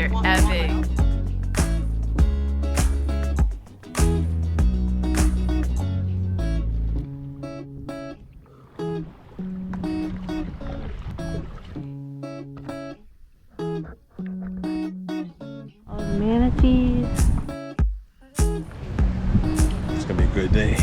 They're epic. Manatees. It's gonna be a good day.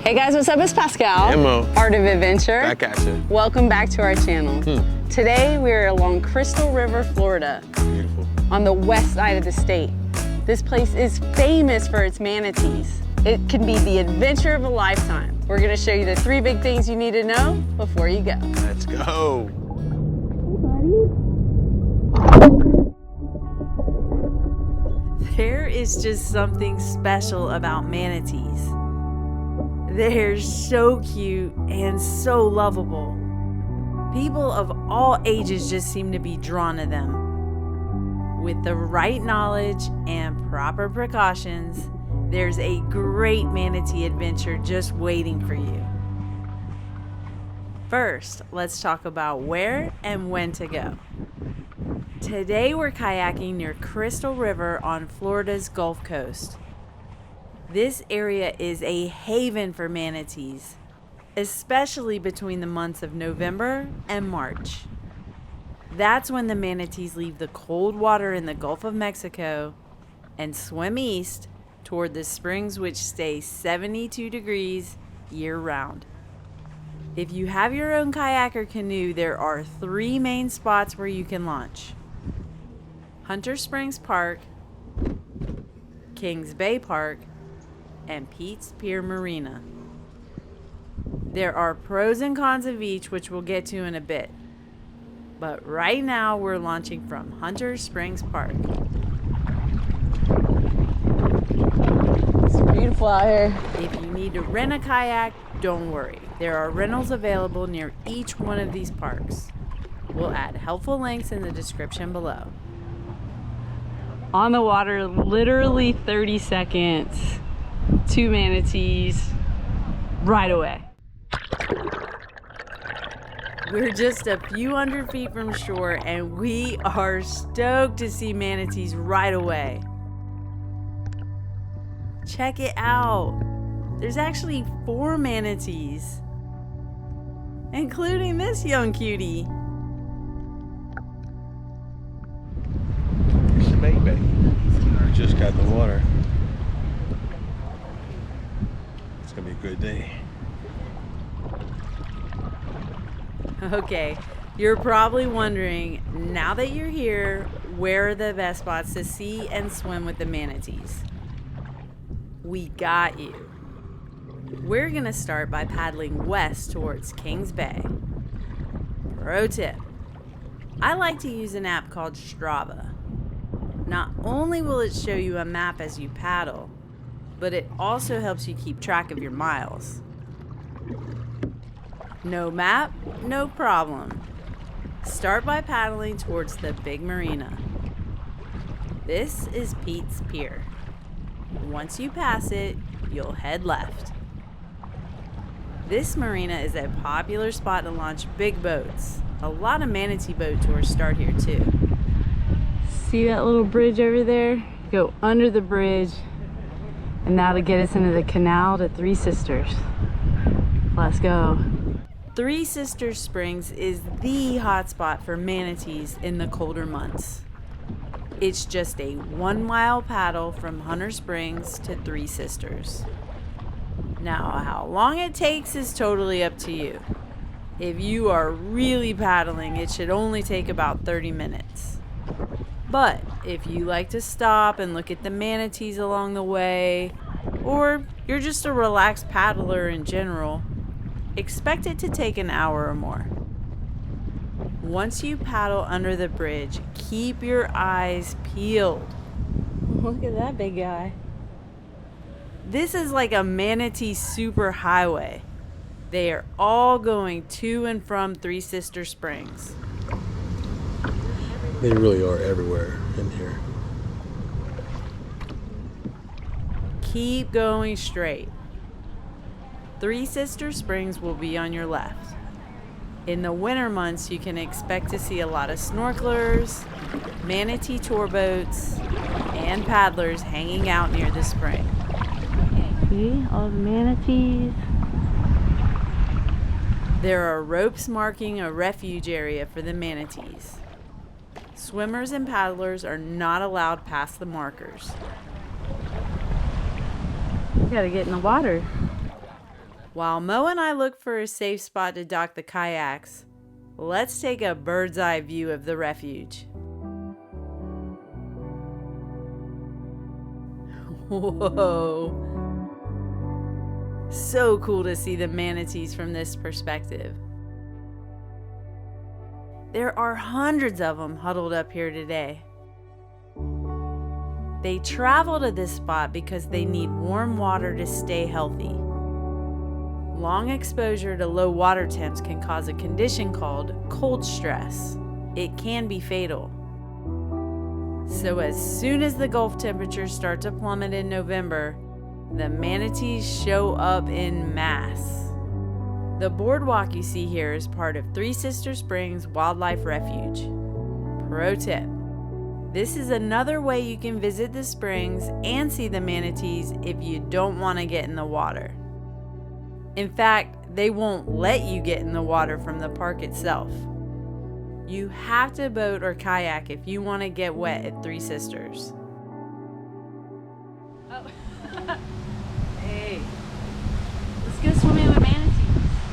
Hey guys, what's up? It's Pascale. Hey Mo. Art of Adventure. Back at you. Welcome back to our channel. Today we're along Crystal River, Florida. Beautiful. On the west side of the state. This place is famous for its manatees. It can be the adventure of a lifetime. We're gonna show you the 3 big things you need to know before you go. Let's go. There is just something special about manatees. They're so cute and so lovable. People of all ages just seem to be drawn to them. With the right knowledge and proper precautions, there's a great manatee adventure just waiting for you. First, let's talk about where and when to go. Today we're kayaking near Crystal River on Florida's Gulf Coast. This area is a haven for manatees, especially between the months of November and March. That's when the manatees leave the cold water in the Gulf of Mexico and swim east toward the springs, which stay 72 degrees year-round. If you have your own kayak or canoe, there are 3 main spots where you can launch: Hunter Springs Park, Kings Bay Park, and Pete's Pier Marina. There are pros and cons of each, which we'll get to in a bit. But right now we're launching from Hunter Springs Park. It's beautiful out here. If you need to rent a kayak, don't worry. There are rentals available near each one of these parks. We'll add helpful links in the description below. On the water, literally 30 seconds. 2 manatees right away. We're just a few hundred feet from shore and we are stoked to see manatees right away. Check it out. There's actually 4 manatees, including this young cutie. It's a baby. We just got in the water. It's gonna be a good day. Okay, you're probably wondering, now that you're here, where are the best spots to see and swim with the manatees? We got you. We're gonna start by paddling west towards Kings Bay. Pro tip: I like to use an app called Strava. Not only will it show you a map as you paddle, but it also helps you keep track of your miles. No map, no problem. Start by paddling towards the big marina. This is Pete's Pier. Once you pass it, you'll head left. This marina is a popular spot to launch big boats. A lot of manatee boat tours start here too. See that little bridge over there? Go under the bridge, and that'll get us into the canal to Three Sisters. Let's go. Three Sisters Springs is the hotspot for manatees in the colder months. It's just a 1-mile paddle from Hunter Springs to Three Sisters. Now, how long it takes is totally up to you. If you are really paddling, it should only take about 30 minutes. But if you like to stop and look at the manatees along the way, or you're just a relaxed paddler in general, expect it to take an hour or more. Once you paddle under the bridge, keep your eyes peeled. Look at that big guy. This is like a Manatee Super Highway. They are all going to and from Three Sister Springs. They really are everywhere in here. Keep going straight. Three Sister Springs will be on your left. In the winter months, you can expect to see a lot of snorkelers, manatee tour boats, and paddlers hanging out near the spring. See all the manatees. There are ropes marking a refuge area for the manatees. Swimmers and paddlers are not allowed past the markers. We gotta get in the water. While Mo and I look for a safe spot to dock the kayaks, let's take a bird's eye view of the refuge. Whoa! So cool to see the manatees from this perspective. There are hundreds of them huddled up here today. They travel to this spot because they need warm water to stay healthy. Long exposure to low water temps can cause a condition called cold stress. It can be fatal. So as soon as the Gulf temperatures start to plummet in November, the manatees show up en masse. The boardwalk you see here is part of Three Sister Springs Wildlife Refuge. Pro tip: this is another way you can visit the springs and see the manatees if you don't want to get in the water. In fact, they won't let you get in the water from the park itself. You have to boat or kayak if you want to get wet at Three Sisters. Oh. Hey. Let's go swimming with manatees.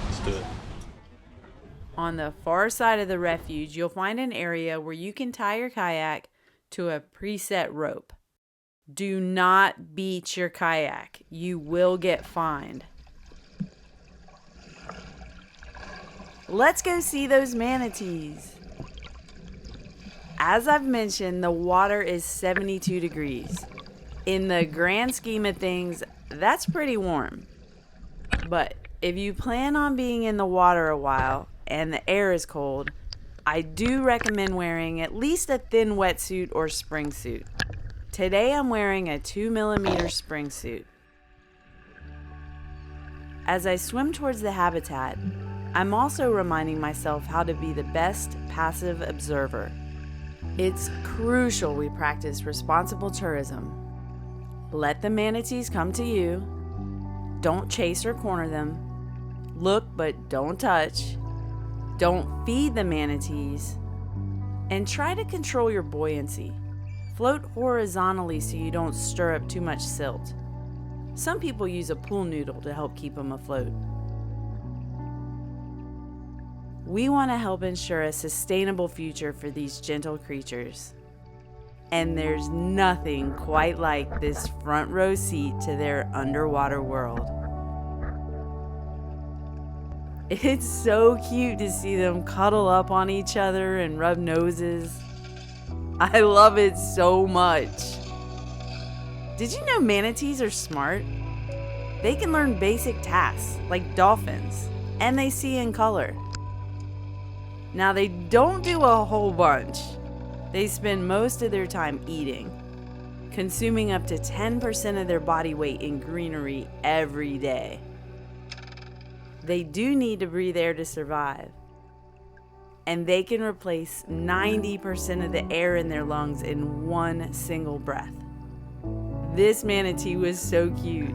Let's do it. On the far side of the refuge, you'll find an area where you can tie your kayak to a preset rope. Do not beach your kayak. You will get fined. Let's go see those manatees. As I've mentioned, the water is 72 degrees. In the grand scheme of things, that's pretty warm. But if you plan on being in the water a while and the air is cold, I do recommend wearing at least a thin wetsuit or spring suit. Today I'm wearing a 2mm spring suit. As I swim towards the habitat, I'm also reminding myself how to be the best passive observer. It's crucial we practice responsible tourism. Let the manatees come to you. Don't chase or corner them. Look but don't touch. Don't feed the manatees. And try to control your buoyancy. Float horizontally so you don't stir up too much silt. Some people use a pool noodle to help keep them afloat. We want to help ensure a sustainable future for these gentle creatures. And there's nothing quite like this front row seat to their underwater world. It's so cute to see them cuddle up on each other and rub noses. I love it so much. Did you know manatees are smart? They can learn basic tasks like dolphins, and they see in color. Now, they don't do a whole bunch. They spend most of their time eating, consuming up to 10% of their body weight in greenery every day. They do need to breathe air to survive, and they can replace 90% of the air in their lungs in one single breath. This manatee was so cute.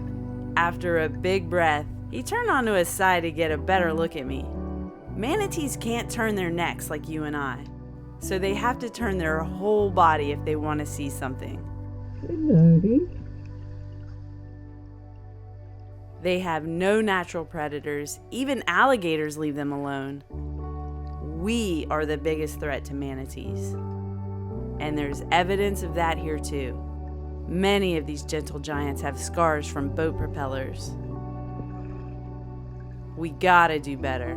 After a big breath, he turned onto his side to get a better look at me. Manatees can't turn their necks like you and I, so they have to turn their whole body if they want to see something. They have no natural predators. Even alligators leave them alone. We are the biggest threat to manatees. And there's evidence of that here too. Many of these gentle giants have scars from boat propellers. We gotta do better.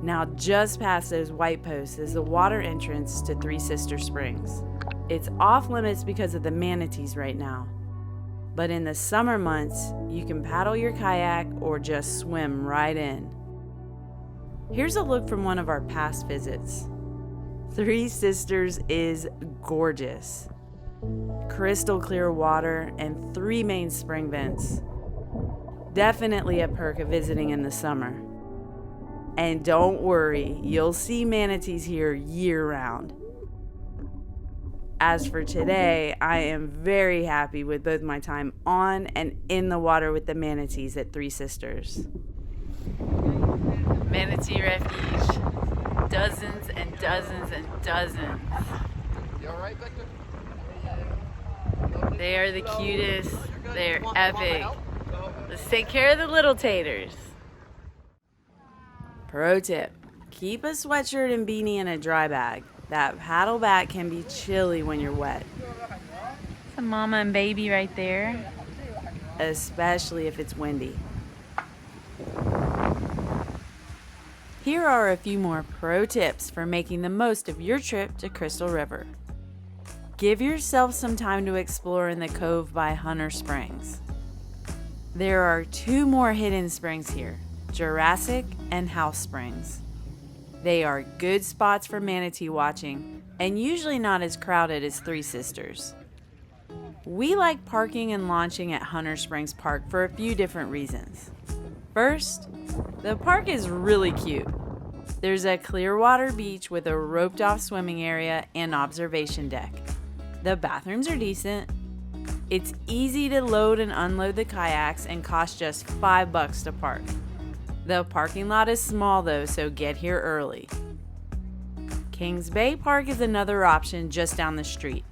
Now, just past those white posts is the water entrance to Three Sister Springs. It's off limits because of the manatees right now. But in the summer months, you can paddle your kayak or just swim right in. Here's a look from one of our past visits. Three Sisters is gorgeous. Crystal clear water and 3 main spring vents. Definitely a perk of visiting in the summer. And don't worry, you'll see manatees here year-round. As for today, I am very happy with both my time on and in the water with the manatees at Three Sisters. Manatee Refuge. Dozens and dozens and dozens. You all right, Victor? They are the cutest. They're epic. Let's take care of the little taters. Pro tip. Keep a sweatshirt and beanie in a dry bag. That paddle back can be chilly when you're wet. It's a mama and baby right there. Especially if it's windy. Here are a few more pro tips for making the most of your trip to Crystal River. Give yourself some time to explore in the cove by Hunter Springs. There are 2 more hidden springs here, Jurassic and House Springs. They are good spots for manatee watching and usually not as crowded as Three Sisters. We like parking and launching at Hunter Springs Park for a few different reasons. First, the park is really cute. There's a clear water beach with a roped off swimming area and observation deck. The bathrooms are decent. It's easy to load and unload the kayaks and costs just $5 to park. The parking lot is small though, so get here early. Kings Bay Park is another option just down the street.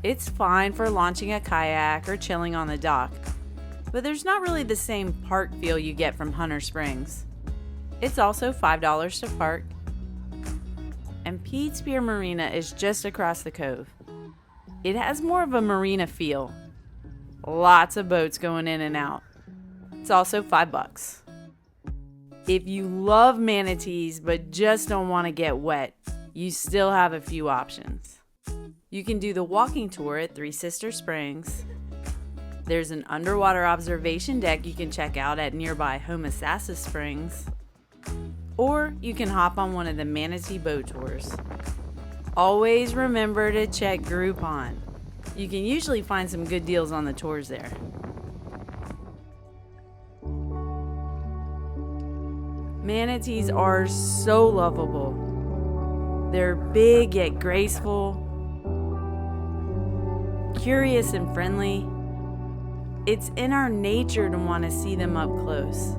It's fine for launching a kayak or chilling on the dock, but there's not really the same park feel you get from Hunter Springs. It's also $5 to park. And Pete's Pier Marina is just across the cove. It has more of a marina feel. Lots of boats going in and out. It's also $5. If you love manatees but just don't want to get wet, you still have a few options. You can do the walking tour at Three Sister Springs. There's an underwater observation deck you can check out at nearby Homosassa Springs. Or you can hop on one of the manatee boat tours. Always remember to check Groupon. You can usually find some good deals on the tours there. Manatees are so lovable. They're big yet graceful, curious and friendly. It's in our nature to want to see them up close.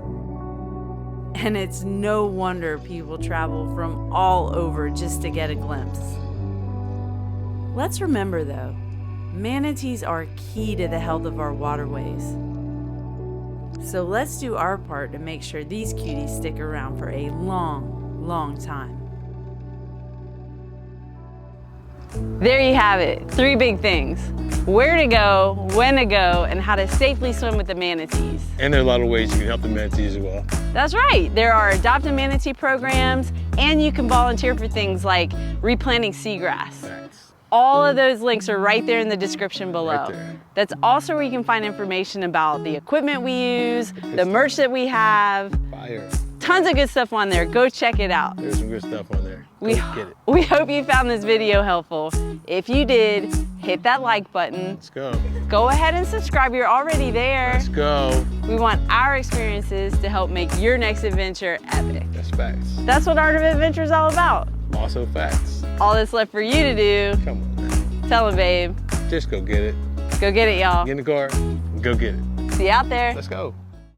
And it's no wonder people travel from all over just to get a glimpse. Let's remember though, manatees are key to the health of our waterways. So let's do our part to make sure these cuties stick around for a long, long time. There you have it, 3 big things. Where to go, when to go, and how to safely swim with the manatees. And there are a lot of ways you can help the manatees as well. That's right, there are Adopt a Manatee programs, and you can volunteer for things like replanting seagrass. Thanks. All of those links are right there in the description below. Right there. That's also where you can find information about the equipment we use, the merch that we have. Fire. Tons of good stuff on there. Go check it out. There's some good stuff on there. Go get it. We hope you found this video helpful. If you did, hit that like button. Let's go. Go ahead and subscribe. You're already there. Let's go. We want our experiences to help make your next adventure epic. That's facts. That's what Art of Adventure is all about. Also facts. All that's left for you to do, Come on, man. tell them, babe. Just go get it. Go get it, y'all. Get in the car. Go get it. See you out there. Let's go.